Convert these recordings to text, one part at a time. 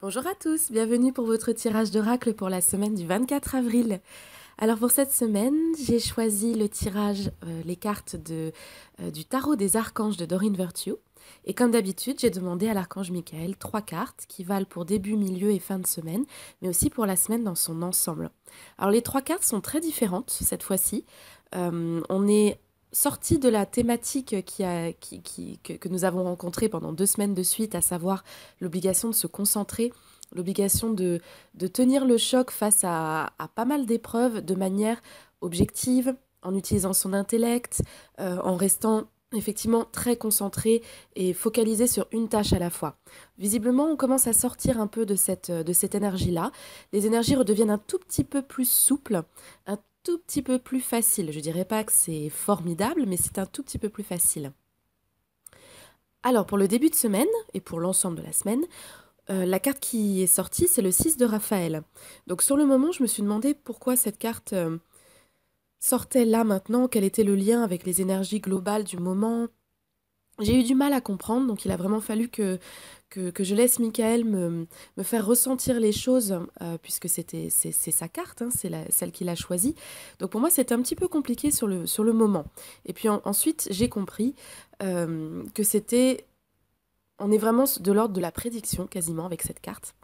Bonjour à tous, bienvenue pour votre tirage d'oracle pour la semaine du 24 avril. Alors pour cette semaine, j'ai choisi le tirage, les cartes du tarot des archanges de Doreen Virtue. Et comme d'habitude, j'ai demandé à l'archange Michael 3 cartes qui valent pour début, milieu et fin de semaine, mais aussi pour la semaine dans son ensemble. Alors les 3 cartes sont très différentes cette fois-ci. On est sorti de la thématique que nous avons rencontrée pendant 2 semaines de suite, à savoir l'obligation de se concentrer, l'obligation de tenir le choc face à pas mal d'épreuves de manière objective, en utilisant son intellect, en restant effectivement très concentré et focalisé sur une tâche à la fois. Visiblement, on commence à sortir un peu de cette énergie-là. Les énergies redeviennent un tout petit peu plus souples, un tout petit peu plus faciles. Je dirais pas que c'est formidable, mais c'est un tout petit peu plus facile. Alors, pour le début de semaine et pour l'ensemble de la semaine, la carte qui est sortie, c'est le 6 de Raphaël. Donc sur le moment, je me suis demandé pourquoi cette carte sortait là maintenant, quel était le lien avec les énergies globales du moment. J'ai eu du mal à comprendre, donc il a vraiment fallu que je laisse Michael me faire ressentir les choses, puisque c'est sa carte, hein, celle qu'il a choisie. Donc pour moi, c'était un petit peu compliqué sur le moment. Et puis ensuite, j'ai compris que c'était... On est vraiment de l'ordre de la prédiction, quasiment, avec cette carte.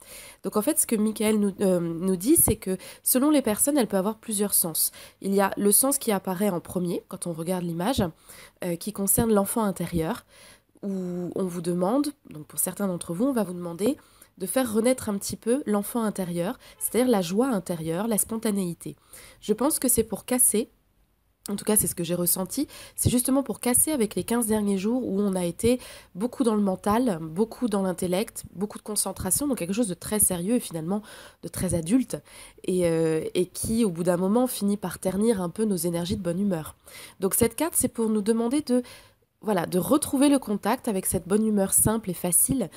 Donc en fait, ce que Michael nous dit, c'est que selon les personnes, elle peut avoir plusieurs sens. Il y a le sens qui apparaît en premier, quand on regarde l'image, qui concerne l'enfant intérieur, où on vous demande, donc pour certains d'entre vous, on va vous demander de faire renaître un petit peu l'enfant intérieur, c'est-à-dire la joie intérieure, la spontanéité. Je pense que c'est pour casser, en tout cas c'est ce que j'ai ressenti, c'est justement pour casser avec les 15 derniers jours où on a été beaucoup dans le mental, beaucoup dans l'intellect, beaucoup de concentration, donc quelque chose de très sérieux et finalement de très adulte, et qui au bout d'un moment finit par ternir un peu nos énergies de bonne humeur. Donc cette carte, c'est pour nous demander de retrouver le contact avec cette bonne humeur simple et facile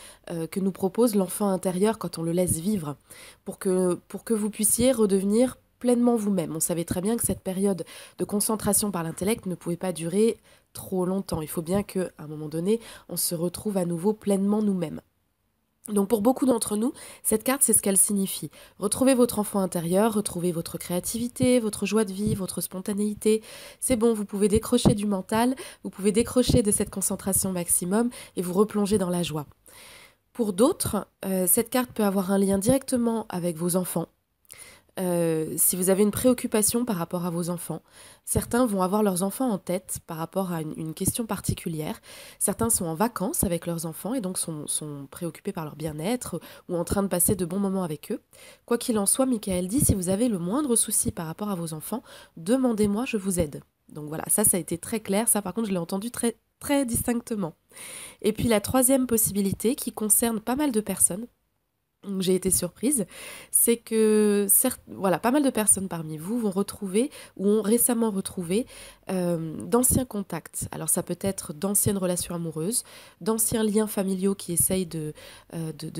que nous propose l'enfant intérieur quand on le laisse vivre, pour que vous puissiez redevenir pleinement vous-même. On savait très bien que cette période de concentration par l'intellect ne pouvait pas durer trop longtemps. Il faut bien qu'à un moment donné, on se retrouve à nouveau pleinement nous-mêmes. Donc pour beaucoup d'entre nous, cette carte, c'est ce qu'elle signifie. Retrouvez votre enfant intérieur, retrouvez votre créativité, votre joie de vivre, votre spontanéité. C'est bon, vous pouvez décrocher du mental, vous pouvez décrocher de cette concentration maximum et vous replonger dans la joie. Pour d'autres, cette carte peut avoir un lien directement avec vos enfants. Si vous avez une préoccupation par rapport à vos enfants, certains vont avoir leurs enfants en tête par rapport à une question particulière. Certains sont en vacances avec leurs enfants et donc sont préoccupés par leur bien-être ou en train de passer de bons moments avec eux. Quoi qu'il en soit, Michael dit, si vous avez le moindre souci par rapport à vos enfants, demandez-moi, je vous aide. Donc voilà, ça a été très clair. Ça, par contre, je l'ai entendu très, très distinctement. Et puis la troisième possibilité, qui concerne pas mal de personnes, j'ai été surprise, c'est que voilà, pas mal de personnes parmi vous vont retrouver ou ont récemment retrouvé d'anciens contacts. Alors ça peut être d'anciennes relations amoureuses, d'anciens liens familiaux qui essayent de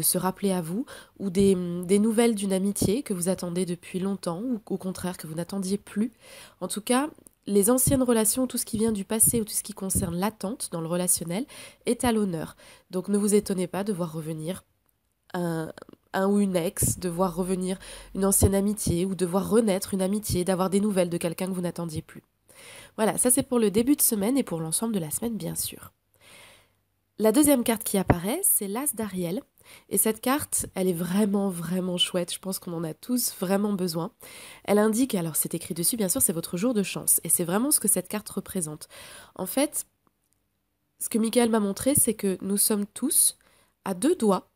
se rappeler à vous, ou des nouvelles d'une amitié que vous attendez depuis longtemps, ou au contraire que vous n'attendiez plus. En tout cas, les anciennes relations, tout ce qui vient du passé ou tout ce qui concerne l'attente dans le relationnel est à l'honneur. Donc ne vous étonnez pas de voir revenir un, un ou une ex, de voir revenir une ancienne amitié ou de voir renaître une amitié, d'avoir des nouvelles de quelqu'un que vous n'attendiez plus. Voilà, ça c'est pour le début de semaine et pour l'ensemble de la semaine bien sûr. La deuxième carte qui apparaît, c'est l'As d'Ariel. Et cette carte, elle est vraiment, vraiment chouette. Je pense qu'on en a tous vraiment besoin. Elle indique, alors c'est écrit dessus, bien sûr, c'est votre jour de chance. Et c'est vraiment ce que cette carte représente. En fait, ce que Michael m'a montré, c'est que nous sommes tous à 2 doigts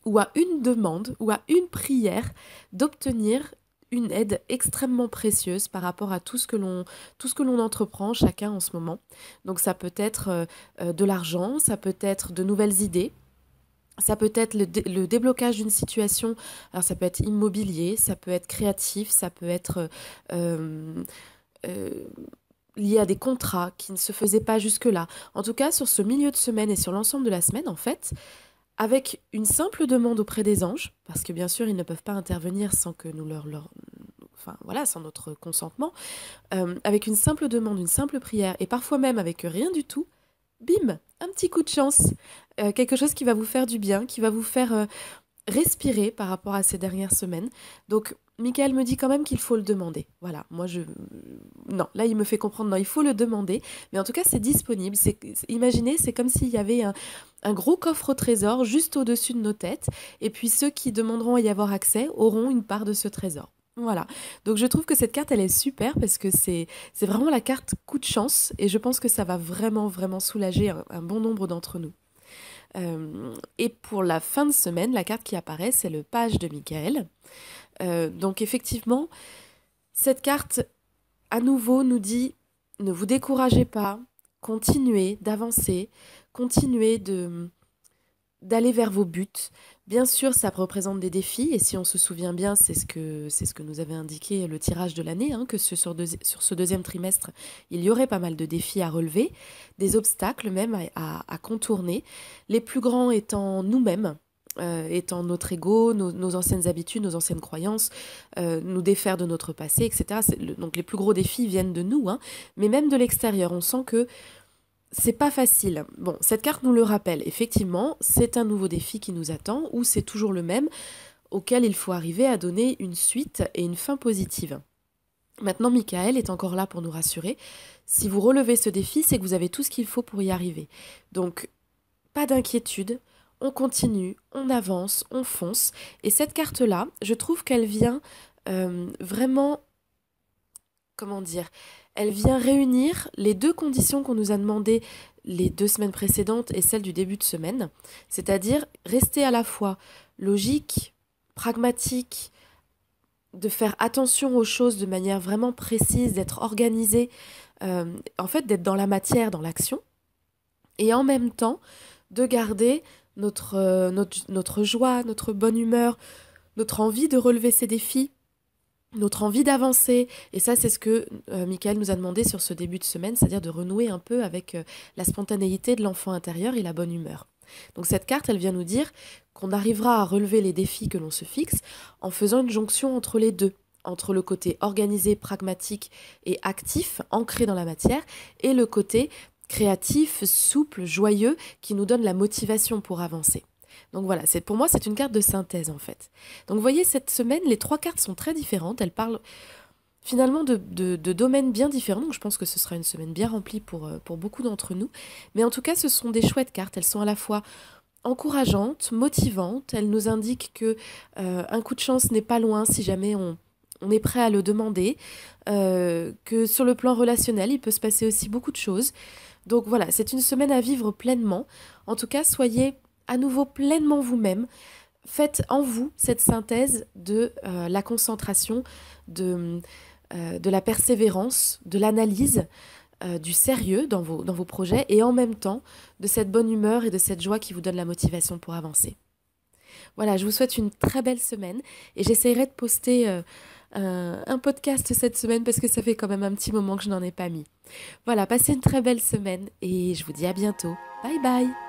ou à une demande ou à une prière d'obtenir une aide extrêmement précieuse par rapport à tout ce que l'on entreprend chacun en ce moment. Donc ça peut être de l'argent, ça peut être de nouvelles idées, ça peut être le déblocage d'une situation. Alors ça peut être immobilier, ça peut être créatif, ça peut être euh, euh, lié à des contrats qui ne se faisaient pas jusque-là. En tout cas, sur ce milieu de semaine et sur l'ensemble de la semaine, en fait, avec une simple demande auprès des anges, parce que bien sûr, ils ne peuvent pas intervenir sans que nous enfin voilà, sans notre consentement, avec une simple demande, une simple prière, et parfois même avec rien du tout, bim, un petit coup de chance, quelque chose qui va vous faire du bien, qui va vous faire respirer par rapport à ces dernières semaines. Donc, Michael me dit quand même qu'il faut le demander. Voilà, Non, là, il me fait comprendre, non, il faut le demander. Mais en tout cas, c'est disponible. Imaginez, c'est comme s'il y avait un gros coffre au trésor juste au-dessus de nos têtes. Et puis, ceux qui demanderont à y avoir accès auront une part de ce trésor. Voilà. Donc, je trouve que cette carte, elle est super parce que c'est vraiment la carte coup de chance. Et je pense que ça va vraiment, vraiment soulager un bon nombre d'entre nous. Et pour la fin de semaine, la carte qui apparaît, c'est le page de Michael. Donc effectivement, cette carte, à nouveau, nous dit, ne vous découragez pas, continuez d'avancer, continuez d'aller vers vos buts. Bien sûr, ça représente des défis, et si on se souvient bien, c'est ce que nous avait indiqué le tirage de l'année, hein, que sur ce deuxième trimestre, il y aurait pas mal de défis à relever, des obstacles même à contourner, les plus grands étant nous-mêmes, étant notre ego, nos anciennes habitudes, nos anciennes croyances, nous défaire de notre passé, etc. Donc les plus gros défis viennent de nous, hein, mais même de l'extérieur. On sent que c'est pas facile. Bon, cette carte nous le rappelle. Effectivement, c'est un nouveau défi qui nous attend, ou c'est toujours le même, auquel il faut arriver à donner une suite et une fin positive. Maintenant, Michael est encore là pour nous rassurer. Si vous relevez ce défi, c'est que vous avez tout ce qu'il faut pour y arriver. Donc, pas d'inquiétude, on continue, on avance, on fonce. Et cette carte-là, je trouve qu'elle vient vraiment, comment dire, elle vient réunir les deux conditions qu'on nous a demandées les 2 semaines précédentes et celle du début de semaine, c'est-à-dire rester à la fois logique, pragmatique, de faire attention aux choses de manière vraiment précise, d'être organisé, en fait d'être dans la matière, dans l'action, et en même temps de garder notre joie, notre bonne humeur, notre envie de relever ces défis, notre envie d'avancer. Et ça, c'est ce que Michael nous a demandé sur ce début de semaine, c'est-à-dire de renouer un peu avec la spontanéité de l'enfant intérieur et la bonne humeur. Donc cette carte, elle vient nous dire qu'on arrivera à relever les défis que l'on se fixe en faisant une jonction entre les deux, entre le côté organisé, pragmatique et actif, ancré dans la matière, et le côté créatif, souple, joyeux, qui nous donne la motivation pour avancer. Donc voilà, pour moi, c'est une carte de synthèse en fait. Donc vous voyez, cette semaine, les 3 cartes sont très différentes. Elles parlent finalement de domaines bien différents. Donc je pense que ce sera une semaine bien remplie pour beaucoup d'entre nous. Mais en tout cas, ce sont des chouettes cartes. Elles sont à la fois encourageantes, motivantes. Elles nous indiquent que un coup de chance n'est pas loin si jamais on est prêt à le demander. Que sur le plan relationnel, il peut se passer aussi beaucoup de choses. Donc voilà, c'est une semaine à vivre pleinement. En tout cas, soyez à nouveau pleinement vous-même. Faites en vous cette synthèse de la concentration, de la persévérance, de l'analyse, du sérieux dans vos projets et en même temps de cette bonne humeur et de cette joie qui vous donne la motivation pour avancer. Voilà, je vous souhaite une très belle semaine et j'essaierai de poster un podcast cette semaine parce que ça fait quand même un petit moment que je n'en ai pas mis. Voilà, passez une très belle semaine et je vous dis à bientôt. Bye bye!